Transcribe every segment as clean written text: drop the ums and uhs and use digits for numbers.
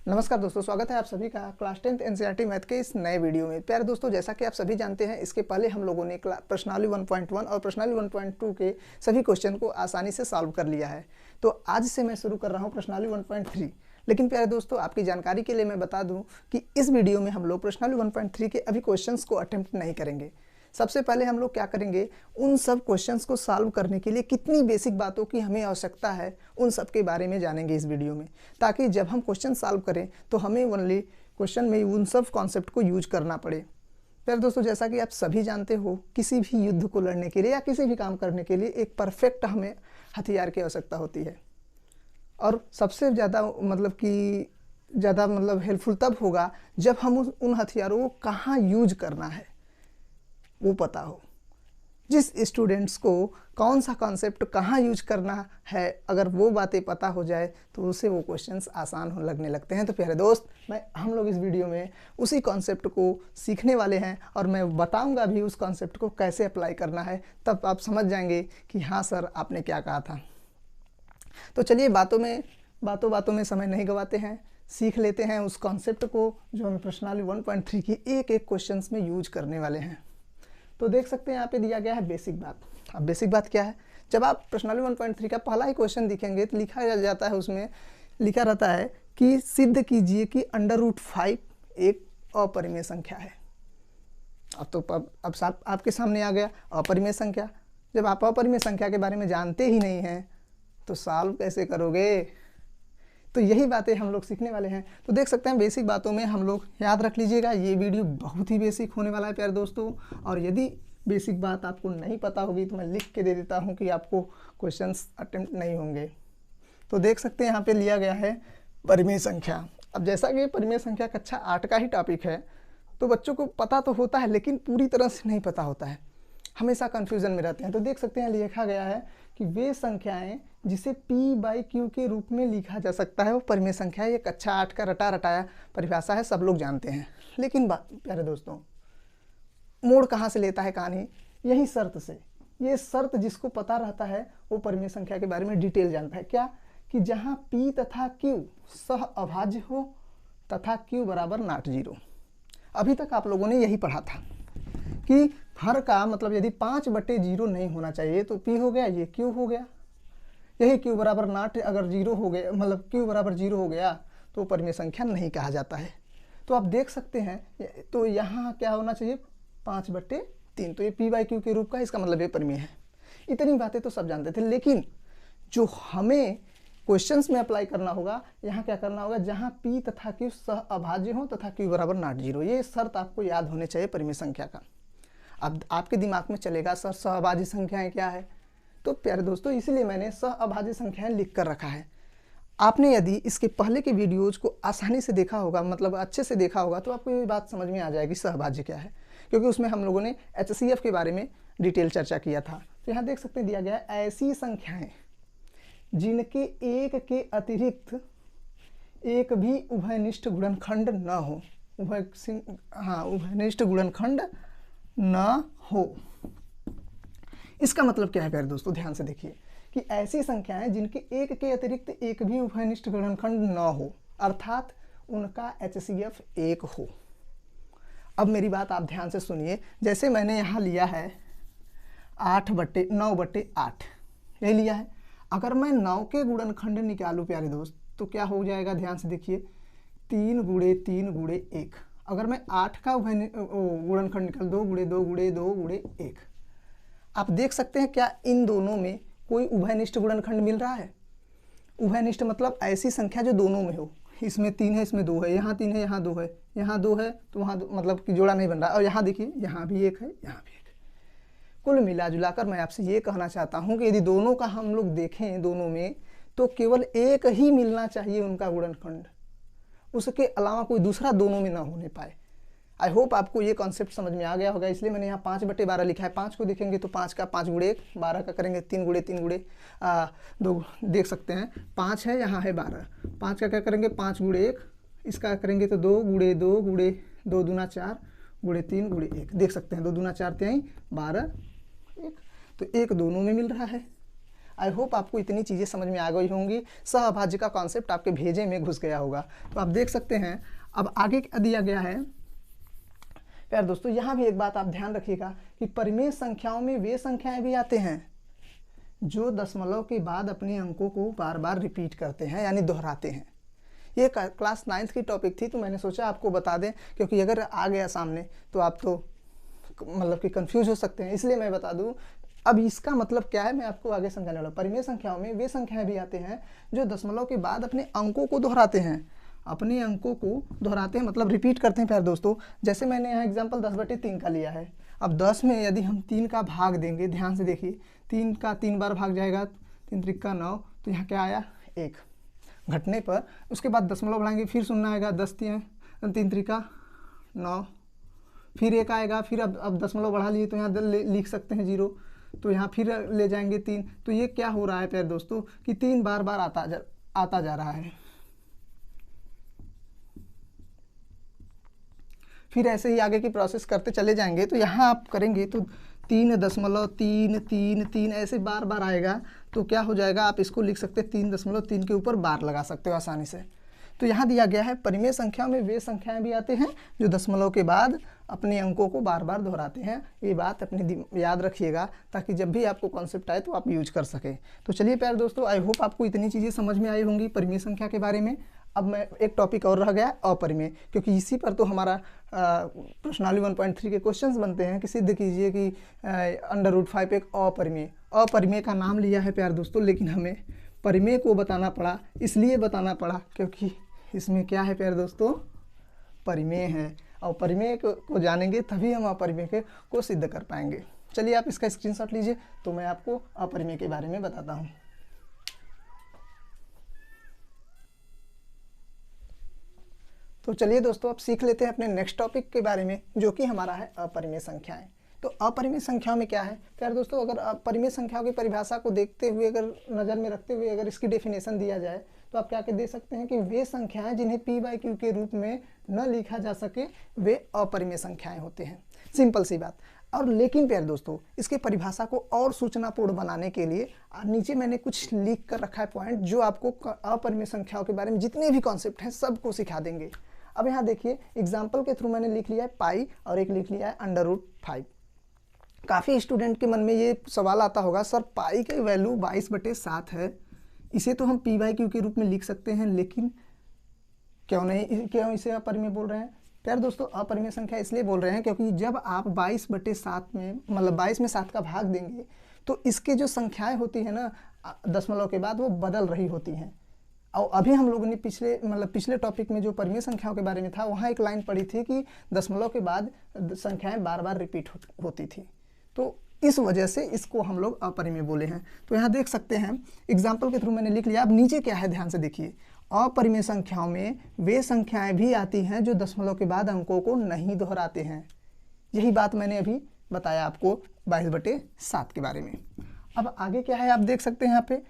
नमस्कार दोस्तों, स्वागत है आप सभी का क्लास 10th एनसीईआरटी मैथ के इस नए वीडियो में। प्यारे दोस्तों, जैसा कि आप सभी जानते हैं, इसके पहले हम लोगों ने प्रश्नावली 1.1 और प्रश्नावली 1.2 के सभी क्वेश्चन को आसानी से सॉल्व कर लिया है। तो आज से मैं शुरू कर रहा हूं प्रश्नावली 1.3। लेकिन प्यारे दोस्तों, आपकी जानकारी के लिए मैं बता दूं कि इस वीडियो में हम लोग प्रश्नावली 1.3 के अभी क्वेश्चंस को अटेम्प्ट नहीं करेंगे। सबसे पहले हम लोग क्या करेंगे, उन सब क्वेश्चंस को सॉल्व करने के लिए कितनी बेसिक बातों की हमें आवश्यकता है, उन सब के बारे में जानेंगे इस वीडियो में, ताकि जब हम क्वेश्चन सॉल्व करें तो हमें ओनली क्वेश्चन में उन सब कॉन्सेप्ट को यूज करना पड़े। फिर दोस्तों, जैसा कि आप सभी जानते हो, किसी भी युद्ध को लड़ने के लिए या किसी भी काम करने के लिए एक परफेक्ट हमें हथियार की आवश्यकता होती है। और सबसे ज़्यादा मतलब हेल्पफुल तब होगा जब हम उन हथियारों को कहाँ यूज करना है वो पता हो। जिस स्टूडेंट्स को कौन सा कॉन्सेप्ट कहाँ यूज करना है, अगर वो बातें पता हो जाए तो उसे वो क्वेश्चंस आसान हो लगने लगते हैं। तो प्यारे दोस्त, हम लोग इस वीडियो में उसी कॉन्सेप्ट को सीखने वाले हैं और मैं बताऊंगा भी उस कॉन्सेप्ट को कैसे अप्लाई करना है। तब आप समझ जाएंगे कि हाँ सर, आपने क्या कहा था। तो चलिए बातों में समय नहीं गवाते हैं, सीख लेते हैं उस कॉन्सेप्ट को जो हम प्रश्नावली 1.3 की एक एक क्वेश्चन में यूज करने वाले हैं। तो देख सकते हैं यहाँ पे दिया गया है बेसिक बात। अब बेसिक बात क्या है, जब आप प्रश्नावली 1.3 का पहला ही क्वेश्चन दिखेंगे तो लिखा जाता है, उसमें लिखा रहता है कि सिद्ध कीजिए कि √5 एक अपरिमेय संख्या है। अब साफ आपके सामने आ गया अपरिमेय संख्या। जब आप अपरिमेय संख्या के बारे में जानते ही नहीं हैं तो सॉल्व कैसे करोगे। तो यही बातें हम लोग सीखने वाले हैं। तो देख सकते हैं बेसिक बातों में हम लोग याद रख लीजिएगा, ये वीडियो बहुत ही बेसिक होने वाला है प्यारे दोस्तों। और यदि बेसिक बात आपको नहीं पता होगी तो मैं लिख के दे देता हूँ कि आपको क्वेश्चंस अटेम्प्ट नहीं होंगे। तो देख सकते हैं यहाँ पे लिया गया है परिमेय संख्या। अब जैसा कि परिमेय संख्या कक्षा 8 का ही टॉपिक है, तो बच्चों को पता तो होता है लेकिन पूरी तरह से नहीं पता होता है, हमेशा कन्फ्यूज़न में रहते हैं। तो देख सकते हैं लिखा गया है कि वे संख्याएं जिसे P/Q के रूप में लिखा जा सकता है वो परिमेय संख्या है। ये कक्षा 8 का रटाया परिभाषा है, सब लोग जानते हैं। लेकिन प्यारे दोस्तों, मोड़ कहाँ से लेता है कहानी, यही शर्त से। ये शर्त जिसको पता रहता है वो परिमेय संख्या के बारे में डिटेल जानता है। क्या कि जहाँ P तथा Q सह अभाज्य हो तथा Q बराबर ≠ 0। अभी तक आप लोगों ने यही पढ़ा था कि हर का मतलब यदि 5/0 नहीं होना चाहिए तो P हो गया, ये Q हो गया। यही Q बराबर ≠ अगर 0 हो गया, मतलब Q बराबर 0 हो गया तो परिमेय संख्या नहीं कहा जाता है। तो आप देख सकते हैं, तो यहाँ क्या होना चाहिए 5/3। तो ये P/Q के रूप का, इसका मतलब ये परिमेय है। इतनी बातें तो सब जानते थे, लेकिन जो हमें क्वेश्चंस में अप्लाई करना होगा, यहाँ क्या करना होगा, जहाँ P तथा Q सह अभाज्य हो तथा Q बराबर ≠ 0, ये शर्त आपको याद होने चाहिए परिमेय संख्या का। अब आपके दिमाग में चलेगा सर सहअभाज्य संख्याएं क्या है। तो प्यारे दोस्तों, इसलिए मैंने सहअभाज्य संख्याएं लिख कर रखा है। आपने यदि इसके पहले के वीडियोज़ को आसानी से देखा होगा, मतलब अच्छे से देखा होगा, तो आपको ये बात समझ में आ जाएगी सहअभाज्य क्या है, क्योंकि उसमें हम लोगों ने HCF के बारे में डिटेल चर्चा किया था। तो यहाँ देख सकते हैं दिया गया है ऐसी संख्याएँ जिनके एक के अतिरिक्त एक भी उभयनिष्ठ गुणनखंड न हो। उभयनिष्ठ गुणनखंड न हो, इसका मतलब क्या है प्यारे दोस्तों, ध्यान से देखिए कि ऐसी संख्याएं जिनके एक के अतिरिक्त एक भी उभयनिष्ठ गुणनखंड न हो, अर्थात उनका HCF 1 हो। अब मेरी बात आप ध्यान से सुनिए। जैसे मैंने यहाँ लिया है 9/8, यही लिया है। अगर मैं 9 के गुणनखंड निकालूं प्यारे दोस्त तो क्या हो जाएगा, ध्यान से देखिए, 3 × 3 × 1। अगर मैं 8 का गुणनखंड निकाल 2 × 2 × 2 × 1, आप देख सकते हैं क्या इन दोनों में कोई उभयनिष्ठ गुणनखंड मिल रहा है। उभयनिष्ठ मतलब ऐसी संख्या जो दोनों में हो, इसमें 3 है, इसमें 2 है, यहाँ 3 है, यहाँ 2 है, यहाँ 2 है, तो वहाँ मतलब कि जोड़ा नहीं बन रहा। और यहाँ देखिए, यहाँ भी 1 है, यहाँ भी 1 है। कुल मिला जुलाकर मैं आपसे ये कहना चाहता हूँ कि यदि दोनों का हम लोग देखें, दोनों में तो केवल एक ही मिलना चाहिए उनका गुणनखंड, उसके अलावा कोई दूसरा दोनों में ना होने पाए। आई होप आपको ये कॉन्सेप्ट समझ में आ गया होगा। इसलिए मैंने यहाँ 5/12 लिखा है। 5 को देखेंगे तो 5 का 5 × 1, 12 का करेंगे 3 × 3 × 2। देख सकते हैं 5 है, यहाँ है 12। 5 का क्या करेंगे 5 × 1, इसका करेंगे तो 2 × 2 × 2 दूना 4 × 3 × 1। देख सकते हैं 2 दूना 4 3 12, 1। तो एक दोनों में मिल रहा है। आई होप आपको इतनी चीज़ें समझ में आ गई होंगी, सहअभाज्य का कॉन्सेप्ट आपके भेजे में घुस गया होगा। तो आप देख सकते हैं अब आगे क्या दिया गया है प्यारे दोस्तों। यहाँ भी एक बात आप ध्यान रखिएगा कि परिमेय संख्याओं में वे संख्याएं भी आते हैं जो दशमलव के बाद अपने अंकों को बार बार रिपीट करते हैं, यानी दोहराते हैं। ये क्लास 9th की टॉपिक थी, तो मैंने सोचा आपको बता दें, क्योंकि अगर आ गया सामने तो आप तो मतलब कि कंफ्यूज हो सकते हैं, इसलिए मैं बता दूं। अब इसका मतलब क्या है मैं आपको आगे समझाने वाला हूं। परिमेय संख्याओं में वे संख्याएं भी आते हैं जो दशमलव के बाद अपने अंकों को दोहराते हैं। अपने अंकों को दोहराते हैं मतलब रिपीट करते हैं प्यारे दोस्तों। जैसे मैंने यहाँ एग्जाम्पल 10/3 का लिया है। अब 10 में यदि हम 3 का भाग देंगे, ध्यान से देखिए, 3 का 3 बार भाग जाएगा, 3 त्रिक 9, तो यहाँ क्या आया 1 घटने पर। उसके बाद दशमलव बढ़ाएंगे, फिर सुनना आएगा 10 3 त्रिक 9, फिर 1 आएगा, फिर अब दशमलव बढ़ा लिए तो यहाँ लिख सकते हैं 0, तो यहाँ फिर ले जाएंगे 3। तो ये क्या हो रहा है प्यारे दोस्तों कि 3 बार बार आता जा रहा है। फिर ऐसे ही आगे की प्रोसेस करते चले जाएंगे। तो यहाँ आप करेंगे तो 3.3 ऐसे बार बार आएगा, तो क्या हो जाएगा, आप इसको लिख सकते हैं 3.3 के ऊपर बार लगा सकते हो आसानी से। तो यहाँ दिया गया है परिमेय संख्या में वे संख्याएं भी आते हैं जो दशमलव के बाद अपने अंकों को बार बार दोहराते हैं। ये बात अपने याद रखिएगा ताकि जब भी आपको कॉन्सेप्ट आए तो आप यूज कर सकें। तो चलिए प्यारे दोस्तों, आई होप आपको इतनी चीज़ें समझ में आई होंगी परिमेय संख्या के बारे में। अब मैं एक टॉपिक और रह गया अपरिमेय, क्योंकि इसी पर तो हमारा प्रश्नावली 1.3 के क्वेश्चंस बनते हैं कि सिद्ध कीजिए कि √5 एक अपरिमेय का नाम लिया है प्यारे दोस्तों। लेकिन हमें परिमेय को बताना पड़ा, इसलिए बताना पड़ा क्योंकि इसमें क्या है प्यारे दोस्तों, परिमेय है, और परिमेय को जानेंगे तभी हम अपरिमेय को सिद्ध कर पाएंगे। चलिए आप इसका स्क्रीनशॉट लीजिए, तो मैं आपको अपरिमेय के बारे में बताता हूँ। तो चलिए दोस्तों, अब सीख लेते हैं अपने नेक्स्ट टॉपिक के बारे में, जो कि हमारा है अपरिमेय संख्याएं। तो अपरिमेय संख्याओं में क्या है प्यारे दोस्तों, अगर अपरिमेय संख्याओं की परिभाषा को देखते हुए, अगर नज़र में रखते हुए अगर इसकी डेफिनेशन दिया जाए तो आप क्या दे सकते हैं कि वे संख्याएं जिन्हें p/q के रूप में न लिखा जा सके वे अपरिमेय संख्याएं होते हैं। सिंपल सी बात। और लेकिन प्यारे दोस्तों, इसके परिभाषा को और सूचनापूर्ण बनाने के लिए नीचे मैंने कुछ लिख कर रखा है पॉइंट, जो आपको अपरिमेय संख्याओं के बारे में जितने भी कॉन्सेप्ट हैं सबको सिखा देंगे। अब यहाँ देखिए, एग्जाम्पल के थ्रू मैंने लिख लिया है पाई और एक लिख लिया है √5। काफ़ी स्टूडेंट के मन में ये सवाल आता होगा, सर पाई की वैल्यू 22/7 है, इसे तो हम p/q के रूप में लिख सकते हैं, लेकिन क्यों इसे अपरिमेय बोल रहे हैं? प्यारे दोस्तों, अपरिमेय संख्या इसलिए बोल रहे हैं क्योंकि जब आप 22/7 में मतलब 22 में 7 का भाग देंगे तो इसके जो संख्याएं होती हैं ना दशमलव के बाद, वो बदल रही होती हैं। और अभी हम लोगों ने पिछले टॉपिक में जो परिमेय संख्याओं के बारे में था, वहाँ एक लाइन पढ़ी थी कि दशमलव के बाद संख्याएं बार बार रिपीट होती थी, तो इस वजह से इसको हम लोग अपरिमेय बोले हैं। तो यहाँ देख सकते हैं एग्जाम्पल के थ्रू मैंने लिख लिया। अब नीचे क्या है ध्यान से देखिए, अपरिमेय संख्याओं में वे संख्याएं भी आती हैं जो दशमलव के बाद अंकों को नहीं दोहराते हैं। यही बात मैंने अभी बताया आपको 22/7 के बारे में। अब आगे क्या है आप देख सकते हैं यहाँ पे,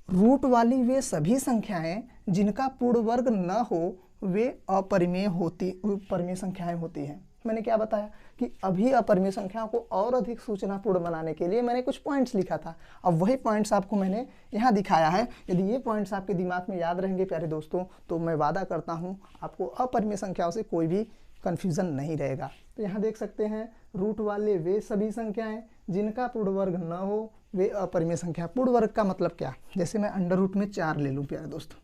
रूट वाली वे सभी संख्याएं जिनका पूर्ण वर्ग न हो वे परिमेय संख्याएं होती हैं। मैंने क्या बताया कि अभी अपरिमेय संख्याओं को और अधिक सूचनापूर्ण बनाने के लिए मैंने कुछ पॉइंट्स लिखा था। अब वही पॉइंट्स आपको मैंने यहाँ दिखाया है। यदि ये पॉइंट्स आपके दिमाग में याद रहेंगे प्यारे दोस्तों, तो मैं वादा करता हूँ आपको अपरिमेय संख्याओं से कोई भी कन्फ्यूज़न नहीं रहेगा। तो यहाँ देख सकते हैं, रूट वाले वे सभी संख्याएं जिनका पूर्ण वर्ग न हो वे अपरिमेय संख्या। पूर्ण वर्ग का मतलब क्या, जैसे मैं अंडर रूट में 4 ले लूँ प्यारे दोस्तों,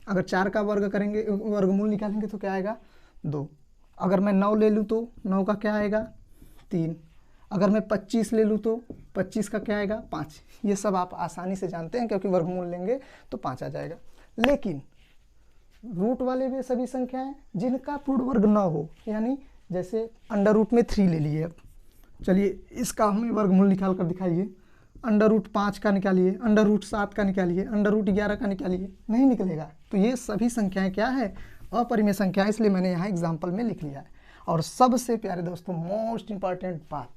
अगर 4 का वर्ग करेंगे, वर्गमूल निकालेंगे तो क्या आएगा 2। अगर मैं 9 ले लूँ तो 9 का क्या आएगा 3। अगर मैं 25 ले लूँ तो 25 का क्या आएगा 5। ये सब आप आसानी से जानते हैं क्योंकि वर्गमूल लेंगे तो 5 आ जाएगा। लेकिन रूट वाले वे सभी संख्याएं जिनका पूर्ण वर्ग न हो, यानी जैसे अंडर रूट में 3 ले लिए। अब चलिए इसका हमें वर्गमूल निकाल कर दिखाइए। √5 का निकालिए, √7 का निकालिए, √11 का निकालिए, नहीं निकलेगा। तो ये सभी संख्याएं क्या है, अपरिमेय संख्याएं, इसलिए मैंने यहाँ एग्जाम्पल में लिख लिया है। और सबसे प्यारे दोस्तों, मोस्ट इंपॉर्टेंट बात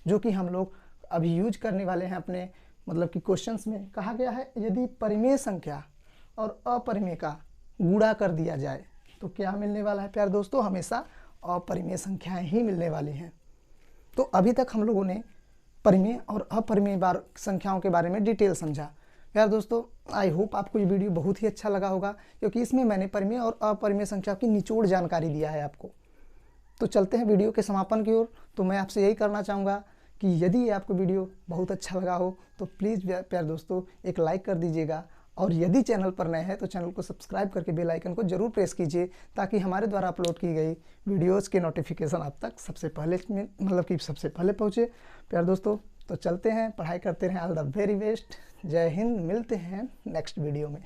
जो कि हम लोग अभी यूज करने वाले हैं अपने मतलब कि क्वेश्चंस में, कहा गया है यदि परिमेय संख्या और अपरिमेय का गुणा कर दिया जाए तो क्या मिलने वाला है प्यारे दोस्तों, हमेशा अपरिमेय संख्याएं ही मिलने वाली हैं। तो अभी तक हम लोगों ने परिमेय और अपरिमेय संख्याओं के बारे में डिटेल समझा। यार दोस्तों, आई होप आपको ये वीडियो बहुत ही अच्छा लगा होगा, क्योंकि इसमें मैंने परिमेय और अपरिमेय संख्या की निचोड़ जानकारी दिया है आपको। तो चलते हैं वीडियो के समापन की ओर। तो मैं आपसे यही करना चाहूँगा कि यदि आपको वीडियो बहुत अच्छा लगा हो तो प्लीज़ प्यारे दोस्तों एक लाइक कर दीजिएगा, और यदि चैनल पर नए हैं तो चैनल को सब्सक्राइब करके बेल आइकन को जरूर प्रेस कीजिए, ताकि हमारे द्वारा अपलोड की गई वीडियोज़ के नोटिफिकेशन आप तक सबसे पहले सबसे पहले पहुँचे। प्यारे दोस्तों, तो चलते हैं, पढ़ाई करते रहें। All the very best. जय हिंद। मिलते हैं नेक्स्ट वीडियो में।